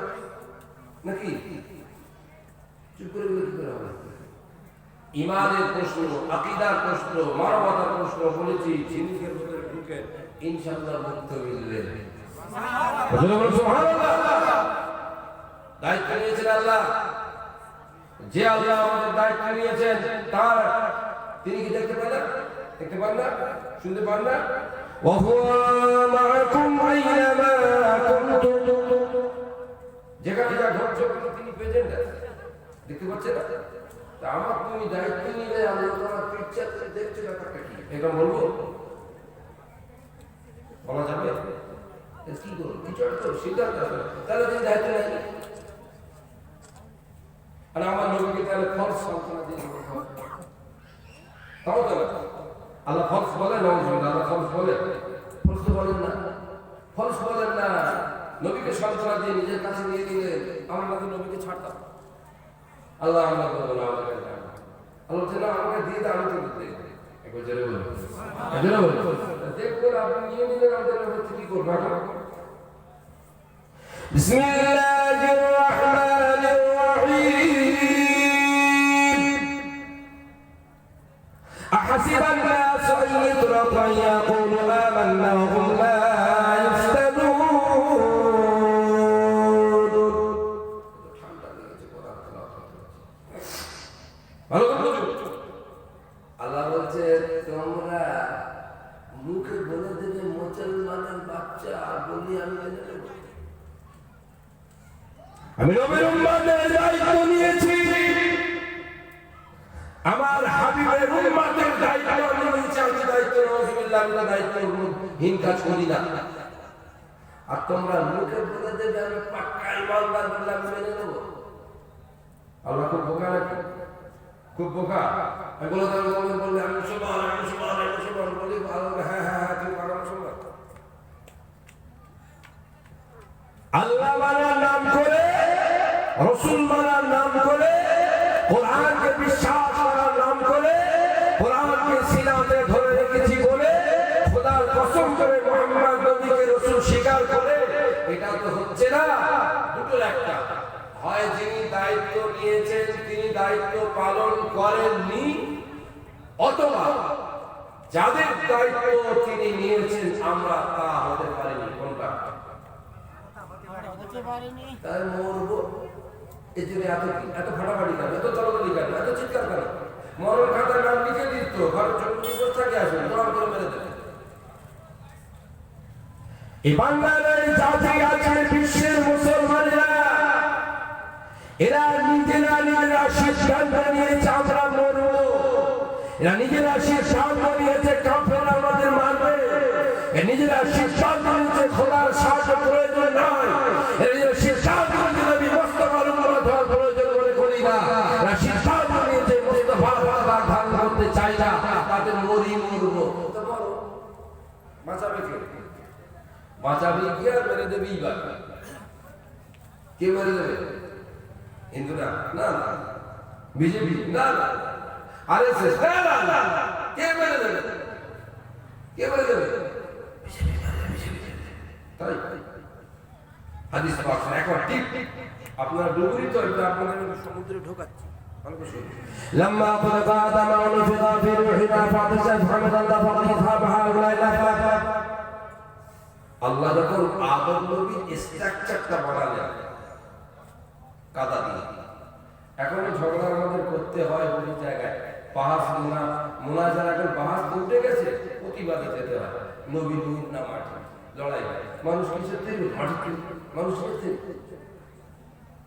নাকি চুপ করে বলে কি করে হবে? ইমানের প্রশ্ন, আকীদার প্রশ্ন, মানবতার প্রশ্ন বলেছি, জিনিসের ভিতরে ঢুকে ইনশাআল্লাহ মুক্ত মিলবে। দায়িত্ব নিয়েছেন আল্লাহ, যে আল্লাহ আমাদের দায়িত্ব নিয়েছেন তার তিনি কি দেখতে পান না? দেখতে পান না? শুনতে পান না? যেখানে যা ঘটছে তিনি প্রেজেন্ট দেখতে পাচ্ছেন না? তা আমার তুমি দায়িত্ব নিলে আমরা তোমার পিকচার দেখছি ব্যাপারটা কি এটা বলবো? বলা যাবে? কি করবো? কিছু একটা সিদ্ধান্ত আসবে, তাহলে তুমি দায়িত্ব নেই। আর আমার নবীকে তাহলে ফলস সান্ত্বনা দিয়ে তাও তো আল্লাহ ফলস বলে না, আল্লাহ ফলস বলে? ফলস তো বলেন না, ফলস বলেন না। নবীকে সান্ত্বনা দিয়ে নিজের কাছে নিয়ে নিলেন, আমরা তো নবীকে ছাড়তাম। আল্লাহ আমরা করবো না, আমাকে আল্লাহ না আমাকে দিয়ে দেয়, আমি তো দেখবো। একবার জোরে বলুন, জোরে বলুন। দেখবো আপনি নিয়ে নিলেন, আমাদের হচ্ছে কি করবো এখন? বিসমিল্লাহির রাহমানির রহিম। আহাসিবান নাস আন ইউতরাকু আন ইয়াকুলু আমান্না ওয়া হুম লা ইফতানুন। আল্লাহ বলছে তোমরা মুখে বলে দেবে মুসলমানের বাচ্চা, বলি আমি মেনে নেব। আমি নবীর উম্মতের দায়িত্ব নিয়েছি, আমার হাবিবের উম্মতের দায়িত্ব আমি নিয়েছি। আমি দায়িত্ব নাউজুবিল্লাহ, আমি দায়িত্বহীন কাজ করি না। আর তোমরা মুখে বলে দেবে আমি পাক্কা ইমানদার, বললে আমি মেনে নেব। আল্লাহ খুব বোকা নাকি? খুব বোকা? আমি বলে দেবো বললে আমি মুসলমান, আমি মুসলমান, আমি মুসলমান বলি, ভালো হ্যাঁ হ্যাঁ হ্যাঁ তুমি ভালো মুসলমান। আল্লাহ মানার নাম করে, রসুল মানার নাম করে, কোরআনকে বিশ্বাস করার নাম করে, কোরআনকে সিনাতে ধরে রেখেছি বলে, খোদার কসম করে মুহাম্মদ নবীকে রসুল স্বীকার করে, এটা তো হচ্ছে না। দুটোর একটা, হয় যিনি দায়িত্ব নিয়েছেন তিনি দায়িত্ব পালন করেননি, অথবা যাদের দায়িত্ব তিনি নিয়েছেন আমরা তা হতে পারিনি। কোনটা? তাই মরবো। এই জন্য এত ফাটাফাটি কেন, এত তরকারি কেন, এত চিৎকার কেন? মরণ খাতার নাম লিখে দিত, ঘরের ছোট থাকে আসুন দোয়া করে মেরে দেবে। এই বাংলাদেশ জাতি আছে, বিশ্বের মুসলমানেরা এরা নিজেরা সিদ্ধান্ত নিয়েছে আমরা মরবো। এরা নিজেরা সিদ্ধান্ত নিয়েছে কাফেররা আমাদের মারবে। নিজেরা সিদ্ধান্ত নিয়েছে খোদার সাহায্য প্রয়োজন নয়। এরা সিদ্ধান্ত নিয়েছে নবী মুস্তাফার উম্মত হওয়ার প্রয়োজন মনে করি না। এরা সিদ্ধান্ত নিয়েছে মুস্তাফার পতাকা ধারণ করতে চাই না, তাদের মরবো। বাঁচাবে কে? বাঁচাবে কি আর মেরে দেবেই বা? কে মেরে দেবে? হিন্দুরা? না না। বিজেপি? না না। আরএসএস? না না। কে মেরে দেবে? কে মেরে দেবে? তাই হাদিস পাক একবার ঠিক আপনারা ডুবুরি তো এটা আপনাদের সমুদ্রে ঢোকাচ্ছি। لما خلق آدم ونفخ في روحنا فاعتصم حمدا فقد ذهب هؤلاء الأفلاك। আল্লাহ যখন আদম নবীর স্ট্রাকচারটা বানালেন কাদা দিয়ে, এখন ঝগড়া আমাদের করতে হয় বহু জায়গায়। পাহাড় মোনাজার এখন পাহাড় উঠে গেছে, প্রতিবাদে যেতে হয়। নবী নূর না মাটি লড়াই হয়। মানুষ কিসের থেকে? মাটি। মানুষ কিসের থেকে?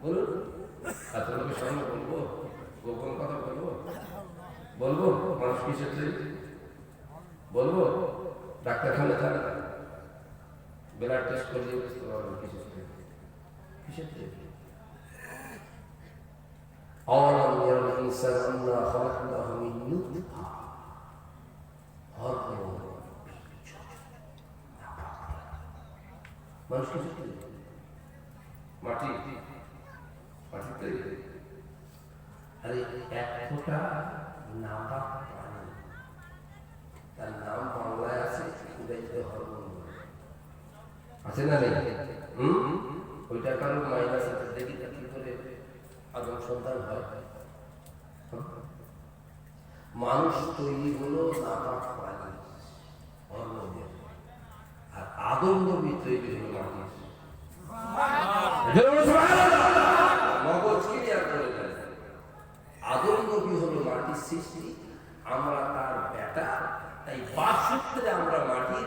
বলুন, এত লোকের সামনে বলবো? গোপন কথা বলবো? মানুষ কিসের থেকে বলবো? ডাক্তারখানা থাকে, ব্লাড টেস্ট করলে বুঝতে পারবো কিসের থেকে। أولم ير الإنسان أنا خلقناه من نطفة মানুষ কিসের থেকে? মাটিতে আরে এক ফোঁটা নাপাক পানি, তার নাম বাংলায় আছে উদাইতে হরমোন আছে না নেই? ওইটা কারণ মাইনাস আছে, দেখি কি করে আদম সন্তান হয়। মানুষ তৈরি হলো নাপাক পানি হরমোনের, আর আদম নবী তৈরি হলো মাটির। মগজ ক্লিয়ার করে দেন, আদম নবী হলো মাটির সৃষ্টি, আমরা তার বেটা, তাই বাসূত্রে আমরা মাটি,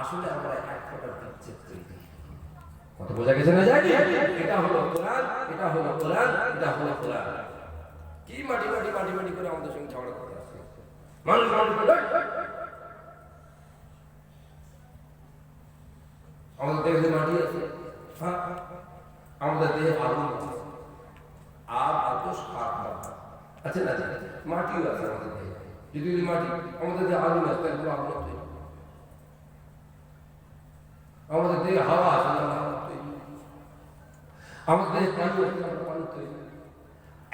আসলে আমরা এক ফোঁটা বিচ্ছেদ তৈরি। কথা বোঝা গেছে না? জানি এটা হলো কোরআন, এটা হলো কোরআন, এটা হলো কোরআন। কি মাটি মাটি মাটি মাটি করে আমাদের সঙ্গে ঝগড়া করে আসছে মানুষ মানুষ। আমাদের দেহে মাটি আছে, হ্যাঁ আমাদের দেহে আগুন আছে, আর বাতাস আছে না? মাটিও আছে আমাদের দেহে। যদি মাটি আমাদের দেহে আগুন আছে, তাহলে আগুন তৈরি। আমাদের দেহে হাওয়া আছে, আমাদের দেহে পানি আছে, পানি তৈরি।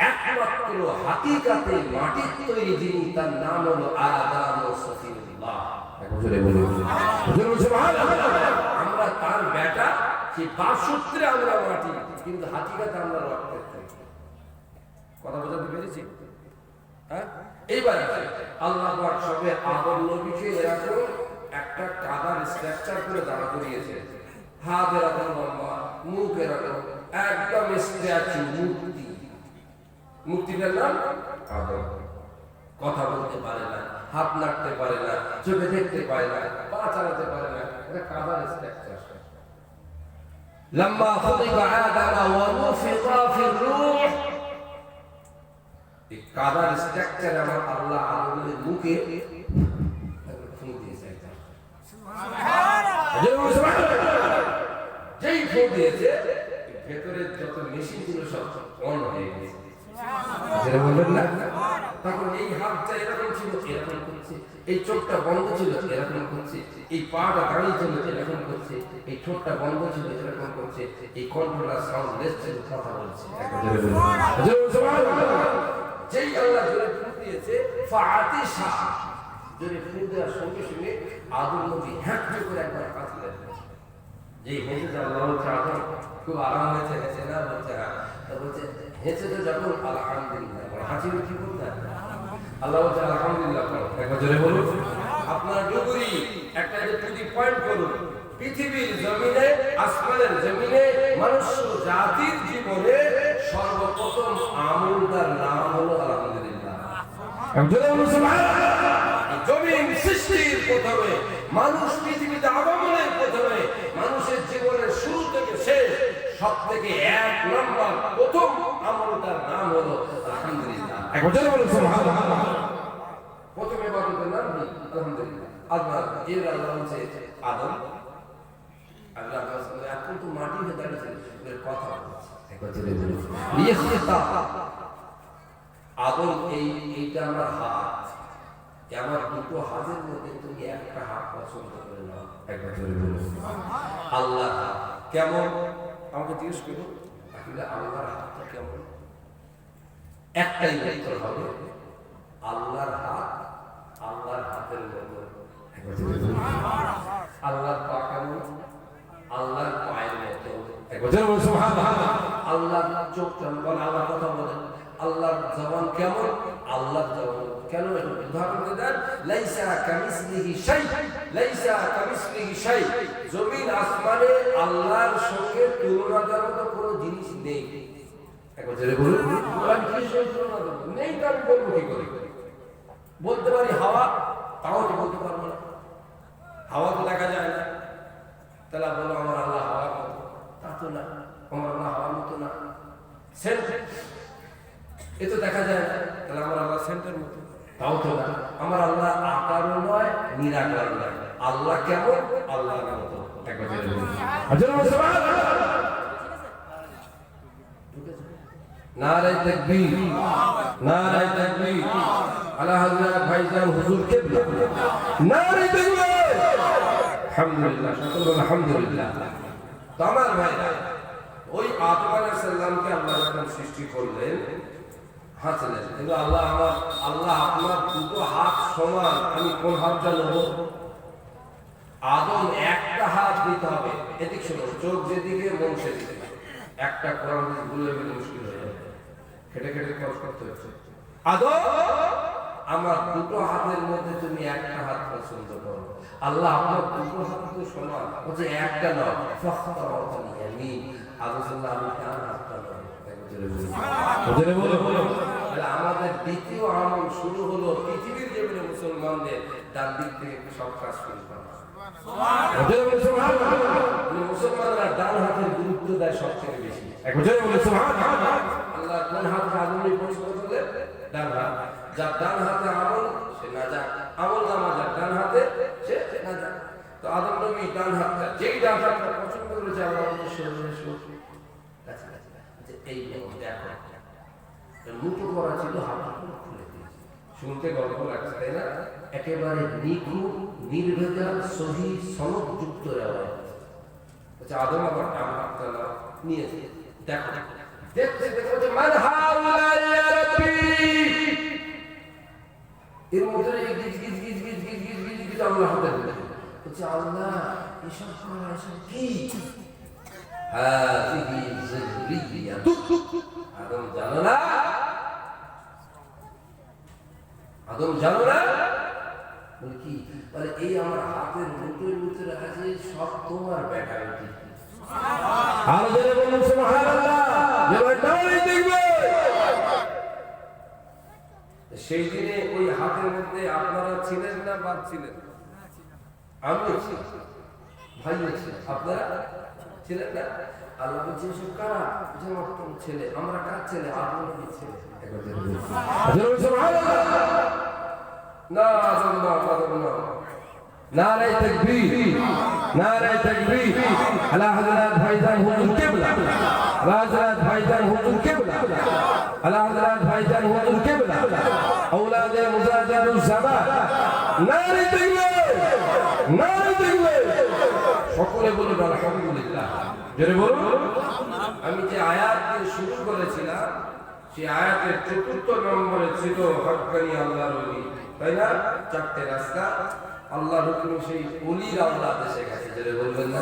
একমাত্র হাকিকাতে মাটির তৈরি যিনি, তার নাম হলো আদম ও সফিউল্লাহ। আমরা তার বেটা, সেই বাসূত্রে আমরা মাটি, কিন্তু হাকিকাতে আমরা রক্তের তৈরি। কথা বোঝাতে পেরেছি? হ্যাঁ, এইবার আল্লাহ পাক সবে আদম নবীকে এরকম একটা কাদার স্ট্রাকচার করে দাঁড়া করিয়েছে, হাত এরকম লম্বা, মুখ এরকম, একদম স্ট্যাচু, মূর্তি। মূর্তিটার নাম আদম। কথা বলতে পারে না, হাত নাড়তে পারে না, চোখে দেখতে পারে না, পা চালাতে পারে না, এটা কাদার স্ট্রাকচার। লম্বা খুলিকা আদম ওয়া নুফিকা ফির-রূহ, এই কাদার স্ট্রাকচার আমার আল্লাহ আদমের মুখে ফুঁ দিয়েছে। যেই ফুঁ দিয়েছে, ভেতরের যত মেশিন ছিল সব অন হয়ে গেছে। বলবেন না? তখন এই হাতটা এরকম ছিল, এরকম করছে, এই চোখটা বন্ধ ছিল, এরকম করছে, এই পাটা দাঁড়িয়ে ছিল, এরকম করছে, এই ঠোঁটটা বন্ধ ছিল, এরকম করছে, এই কন্ট্রোলার সাউন্ড লেস ছিল, কথা বলছে। যেই আল্লাহ জোরে ফুঁ দিয়েছে, ফাতিশা জোরে ফুঁ দেওয়ার সঙ্গে সঙ্গে আদম নবী হ্যাঁ করে একবার কাছে লাগবে। যেই হেঁচে আল্লাহ হচ্ছে আদম খুব আরাম হয়েছে, হেঁচে না বলছে না, তা বলছে হেঁচে তো যখন আলহামদুলিল্লাহ হাসি কি করতে আল্লাহ বলছে আলহামদুলিল্লাহ। একবার জোরে বলুন। আপনার ডুবুরি একটা যদি পয়েন্ট করুন, পৃথিবীর জমিনে, আসমানের জমিনে, মনুষ্য জাতির জীবনে সর্বপ্রথম আমলদার নাম হলো আলহামদুলিল্লাহ। জমিন সৃষ্টির প্রথমে, মানুষ পৃথিবীতে আগমনের প্রথমে, মানুষের জীবনের শুরু থেকে শেষ সব থেকে এক নম্বর প্রথম আমলদার নাম হলো আলহামদুলিল্লাহ। প্রথমে ইবাদতের নাম আলহামদুলিল্লাহ। আল্লাহ এর আল্লাহ হচ্ছে আদম, আল্লাহ এখন তো মাটি হয়ে দাঁড়িয়েছে, কথা আদম এইটা আমার হাত, আমার দুটো হাতের মধ্যে তুমি একটা হাত পছন্দ করে নাও। একবার আল্লাহ কেমন আমাকে জিজ্ঞেস করো, আসলে আল্লাহর হাতটা কেমন? একটাই উত্তর হবে, আল্লাহর হাত আল্লাহর হাতের মতো। আল্লাহর পা কেমন? আল্লাহর পায়ের মতো। আল্লাহর চোখ কেমন? আল্লাহ কথা বলেন। আল্লাহর জবান কেমন? আল্লাহর জবান কেন? উদাহরণ দেন, লাইসা কামিসলিহি শাই, লাইসা কামিসলিহি শাই। জমিন আসমানে আল্লাহর সঙ্গে তুলনা করার মতো কোনো জিনিস নেই। একবার জোরে বলুন। আমি কি সঙ্গে তুলনা করব? নেই তো আমি বলবো কি করে? বলতে পারি হাওয়া, তাও তো বলতে পারবো না, হাওয়া তো দেখা যায় না। তাহলে বলো আমার আল্লাহ হাওয়ার মতো, তা তো না, আমার আল্লাহ হাওয়ার মতো না। সেন্ট এ তো দেখা যায় না, তাহলে আমার আল্লাহ সেন্টের মতো, তাও তো না। আমার আল্লাহ আকারও নয়, নিরাকার নয়। আল্লাহ কেমন? আল্লাহর মতো। একবার জোরে বলুন। নারে তাকবীর, নারে তাকবীর। আলা হযরত ভাইজান হুজুর কিবলা, নারে তাকবীর। আলহামদুলিল্লাহ, সকল আলহামদুলিল্লাহ। তো আমার ভাইরা, ওই আদম আলাইহিস সালামকে আল্লাহ যখন সৃষ্টি করলেন, হাত ছিলেন, কিন্তু আল্লাহ আপনার দুটো হাত সমান, আমি কোন হাতটা নেব? আদম একটা হাত দিতে হবে, এদিক শোনো, চোখ যেদিকে মন সেদিকে, একটা কোরআন ভুলে গেলে মুশকিল হয়ে যাবে, খেটে খেটে খরচ করতে হচ্ছে। আদম, আমার দুটো হাতের মধ্যে তুমি একটা হাত পছন্দ করো। আল্লাহ আপনার দুটো হাত তো সমান, বলছে একটা নাও, আমি আদম আমি ডান হাতটা নাও। আমাদের দ্বিতীয় আমল শুরু হলো পৃথিবীর জমিনে মুসলমানদের ডান দিক থেকে সব কাজ শুরু করা। মুসলমানরা ডান হাতের গুরুত্ব দেয় সবচেয়ে বেশি। আল্লাহ কোন হাতকে আদমী পরিষ্কার করলে? ডান হাত। যার ডান হাতে আমল সে না যাক, আমল নামা যাক ডান হাতে সে না যাক। তো আদম নবী ডান হাতটা, যেই ডান হাতটা পছন্দ করেছে আল্লাহ এই দেখো মুঠো করা ছিল, হাতটা খুলে দিয়েছে। শুনতে গল্প লাগছে তাই না? একেবারে নিখুঁত নির্ভেজাল সহি সনদযুক্ত রেওয়ায়েত। আচ্ছা আদম আবার ডান হাতটা নিয়েছে, দেখো দেখতে দেখো যে মান হাউলা ইয়া রাব্বি, এর মধ্যে গিজ গিজ গিজ গিজ গিজ গিজ গিজ গিজ আল্লাহ হাতে দিলেন। বলছে আল্লাহ এসব করা এসব কি? হাযিহি যুররিয়া, আদম জানো না? আদম জানো না? বলে কি? বলে এই আমার হাতের মুঠোর ভিতরে আছে, সব তোমার বেটা বেটি। আর যারা বলুন সুবহানাল্লাহ, যেটাই দেখবে সেই দিনে ওই হাতের মধ্যে আপনারা ছিলেন না? বাপ ছিলেন, আমিও ছিলাম, ভাইও ছিলেন, আপনারা ছিলেন না? আল্লাহ বলছে সব কারা? ছেলে, আমরা কার ছেলে? আদম নবীর ছেলে। নারে তাকবীর, নারে তাকবীর। আলা হযরত ভাইজান হুজুর কিবলা, আলা হযরত ভাইজান হুজুর কিবলা, আলা হযরত ভাইজান হুজুর কিবলা, আওলাদে মুজাহিদুল জামান। নারে তাকবীর, নারে তাকবীর। সকলে বলুন আলহামদুলিল্লাহ, জোরে বলুন। আমি যে আয়াত দিয়ে শুরু করেছিলাম সেই আয়াতের ৪র্থ নম্বরে ছিল হক্কানি আল্লাহর ওলি, তাই না? ৪টে রাস্তা আল্লাহ রকম সেই ওলির আল্লাহ দেশে গেছে, জোরে বলবেন না?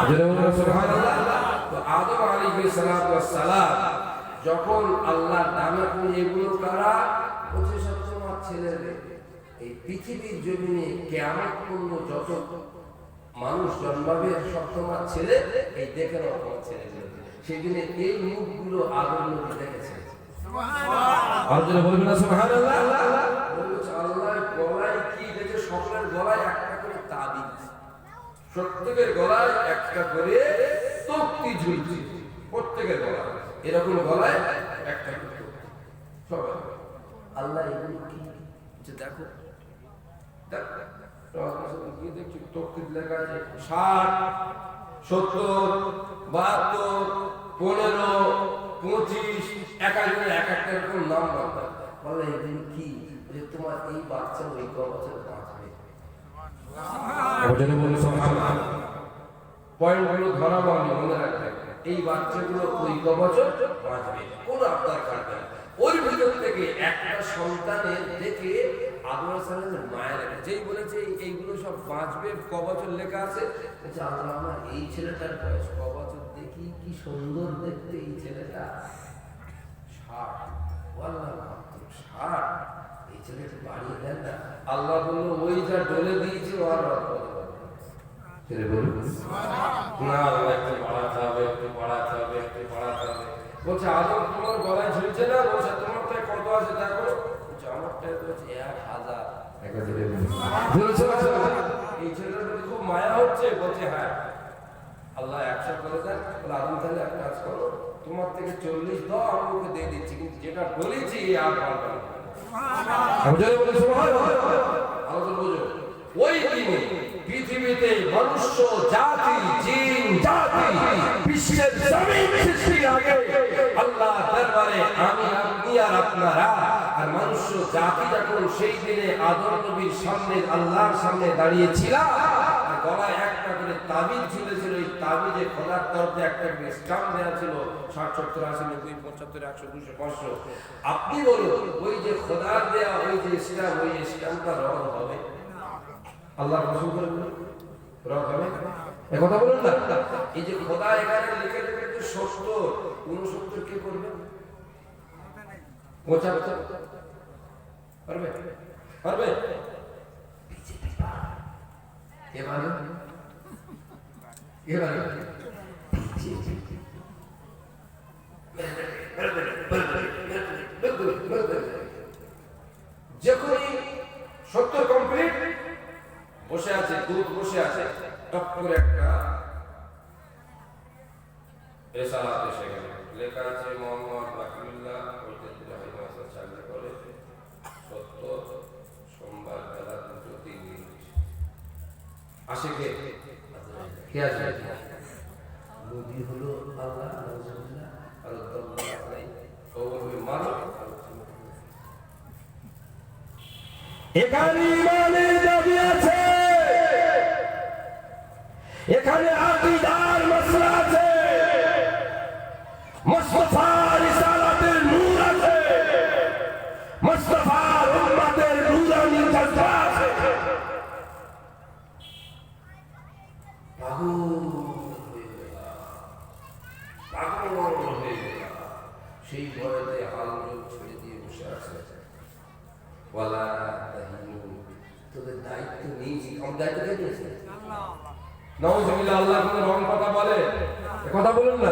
জোরে বলুন সুবহানাল্লাহ। তো আদম আলাইহিস সালাতু ওয়াস সালাম যখন আল্লাহ ডানা কোন এগুলো কারা বলছে সব তোমার ছেলেরে, এই পৃথিবীর জমিনে কিয়ামত পর্যন্ত যত মানুষ জন্মাবে সব তোমার ছেলে, এই দেখে নাও তোমার ছেলেগুলো। সেদিনে এই মুখগুলো আদম নবী দেখেছে। আল্লাহ বলবেন না সুবহানাল্লাহ। আল্লাহ গলায় কি দেখে? সকলের গলায় একটা করে তাবিজ, প্রত্যেকের গলায় একটা করে তক্তি ঝুলছে, প্রত্যেকের গলায় এরকম গলায় একটা করে সবাই। আল্লাহ এগুলো কি দেখো, দেখো কি দেখছি? তকদির লেখা আছে 60, 70, 72, 15, 25, এক একজনের এক একটা এরকম নাম বলতে বলে। এদিন কি যে তোমার এই বাচ্চা ওই বছর বাঁচবে? পয়েন্টগুলো ধরাবো আমি, মনে রাখবেন। এই বাচ্চাগুলো ওই বছর বাঁচবে, কোন আপনার কাটবে। ওই ভিতর থেকে একটা সন্তানের দেখে আদম আলাইহিস মায়ের যেই বলেছে এইগুলো সব বাঁচবে, ক বছর লেখা আছে? আল্লাহ আমার এই ছেলেটার বয়স ক বছর, দেখি কি সুন্দর দেখতে এই ছেলেটা। 60, আল্লাহ 60, এই ছেলেটা বাড়িয়ে দেন না। আল্লাহ বললো ওই যা ডলে দিয়েছে ও আর ছেলে বলুন না, আল্লাহ একটু বাড়াতে হবে, একটু বাড়াতে হবে, একটু বাড়াতে হবে। বলছে আদম তোমার গলায় ঝুলছে না? বলছে তোমারটায় কত আছে দেখো। বলছে আমারটায় তো হচ্ছে 1000। এই ছেলেটার প্রতি খুব মায়া হচ্ছে। বলছে হ্যাঁ, আল্লাহ 100 করে দেন। আদম তাহলে এক কাজ করো, তোমার থেকে 40 দাও, আমি ওকে দিয়ে দিচ্ছি, কিন্তু যেটা বলেছি আর পারবে না। ওই দিনে পৃথিবীতে মনুষ্য জাতি, জিন জাতি, বিশ্বের জমিন সৃষ্টির আগে আল্লাহ দরবারে আমি, আপনি আর আপনারা আর মনুষ্য জাতি যখন সেই দিনে আদম নবীর সামনে, আল্লাহর সামনে দাঁড়িয়েছিলাম, গলায় একটা করে তাবিজ ঝুলেছিল, ওই তাবিজে খোদার তরফে একটা করে স্টাম্প দেওয়া ছিল 60 70 80 90 75 100 200 500। আপনি বলুন ওই যে খোদার দেয়া ওই যে স্টাম্প, ওই স্টাম্পটা রং হবে? আল্লাহ রাসূল বলেন রং হবে? এই কথা বলুন না। এই যে খোদা এখানে লিখে দেবে যে 70 69 কে করবে? 75 পারবে? পারবে? এবারে যখনই 70 কমপ্লিট বসে আছে, দুধ বসে আছে, টপ করে একটা রিসালাত এসে গেল, লেখা আছে মোহাম্মদ বাকিউল্লাহ ওইটা হয়তো চাকরি করে, 70 সোমবার বেলা 2:03 আসে কে? কে আসে? নবী হলো আল্লাহ রাসূলুল্লাহ আর আল্লাহ আলাইহি ও বলবে মানো। এখানে ইমানের দাবি আছে, এখানে আকীদার মাসলা আছে, মুস্তাফার রিসালাতের নূর আছে, মুস্তাফার উম্মতের নূরানি জজবা আছে। পাগল হয়ে গেল, সেই ভয়তে হাল ছেড়ে দিয়ে বসে আছে। ওয়ালা তাহিনু, তোদের দায়িত্ব নিয়েছি, কম দায়িত্ব কে নিয়েছে? নাউজুবিল্লাহ। আল্লাহ কোনো রং কথা বলে? কথা বলুন না।